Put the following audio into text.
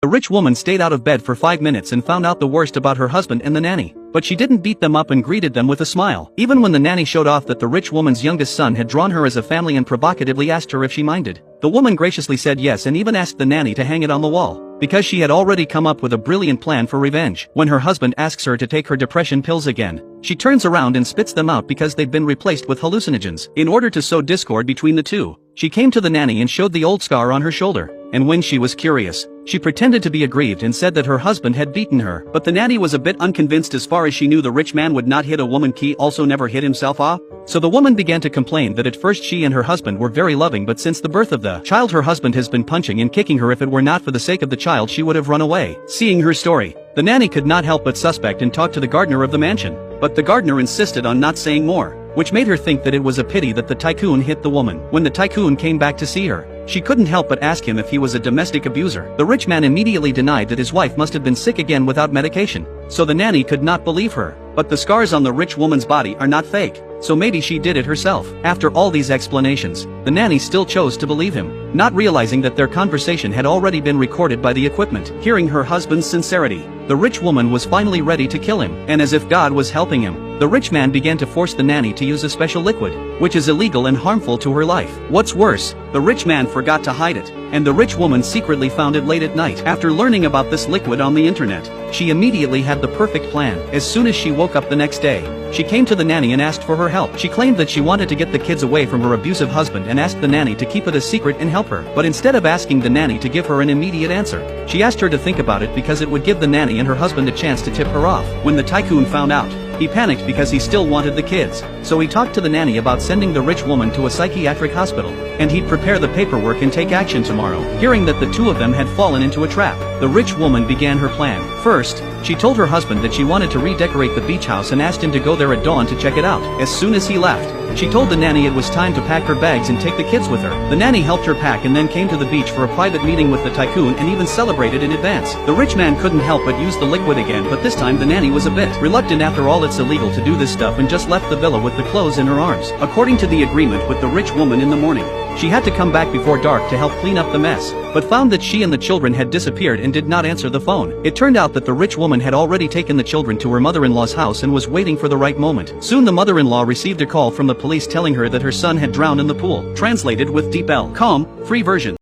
The rich woman stayed out of bed for 5 minutes and found out the worst about her husband and the nanny. But she didn't beat them up and greeted them with a smile. Even when the nanny showed off that the rich woman's youngest son had drawn her as a family and provocatively asked her if she minded, the woman graciously said yes and even asked the nanny to hang it on the wall, because she had already come up with a brilliant plan for revenge. When her husband asks her to take her depression pills again, she turns around and spits them out because they've been replaced with hallucinogens. In order to sow discord between the two, she came to the nanny and showed the old scar on her shoulder, and when she was curious, she pretended to be aggrieved and said that her husband had beaten her. But the nanny was a bit unconvinced as far as she knew the rich man would not hit a woman. He also never hit himself off. So the woman began to complain that at first she and her husband were very loving, but since the birth of the child her husband has been punching and kicking her. If it were not for the sake of the child she would have run away. Seeing her story, the nanny could not help but suspect and talk to the gardener of the mansion. But the gardener insisted on not saying more, which made her think that it was a pity that the tycoon hit the woman. When the tycoon came back to see her, she couldn't help but ask him if he was a domestic abuser. The rich man immediately denied that his wife must have been sick again without medication, so the nanny could not believe her. But the scars on the rich woman's body are not fake, so maybe she did it herself. After all these explanations, the nanny still chose to believe him, not realizing that their conversation had already been recorded by the equipment. Hearing her husband's sincerity, the rich woman was finally ready to kill him, and as if God was helping him, the rich man began to force the nanny to use a special liquid, which is illegal and harmful to her life. What's worse, the rich man forgot to hide it, and the rich woman secretly found it late at night. After learning about this liquid on the internet, she immediately had the perfect plan. As soon as she woke up the next day, she came to the nanny and asked for her help. She claimed that she wanted to get the kids away from her abusive husband and asked the nanny to keep it a secret and help her. But instead of asking the nanny to give her an immediate answer, she asked her to think about it because it would give the nanny and her husband a chance to tip her off. When the tycoon found out, he panicked because he still wanted the kids, so he talked to the nanny about sending the rich woman to a psychiatric hospital, and he'd prepare the paperwork and take action tomorrow. Hearing that the two of them had fallen into a trap, the rich woman began her plan. First, she told her husband that she wanted to redecorate the beach house and asked him to go there at dawn to check it out. As soon as he left, she told the nanny it was time to pack her bags and take the kids with her. The nanny helped her pack and then came to the beach for a private meeting with the tycoon and even celebrated in advance. The rich man couldn't help but use the liquid again, but this time the nanny was a bit reluctant. After all, it's illegal to do this stuff, and just left the villa with the clothes in her arms. According to the agreement with the rich woman in the morning, she had to come back before dark to help clean up the mess, but found that she and the children had disappeared and did not answer the phone. It turned out that the rich woman had already taken the children to her mother-in-law's house and was waiting for the right moment. Soon the mother-in-law received a call from the police telling her that her son had drowned in the pool. Translated with Deep L. Calm, free version.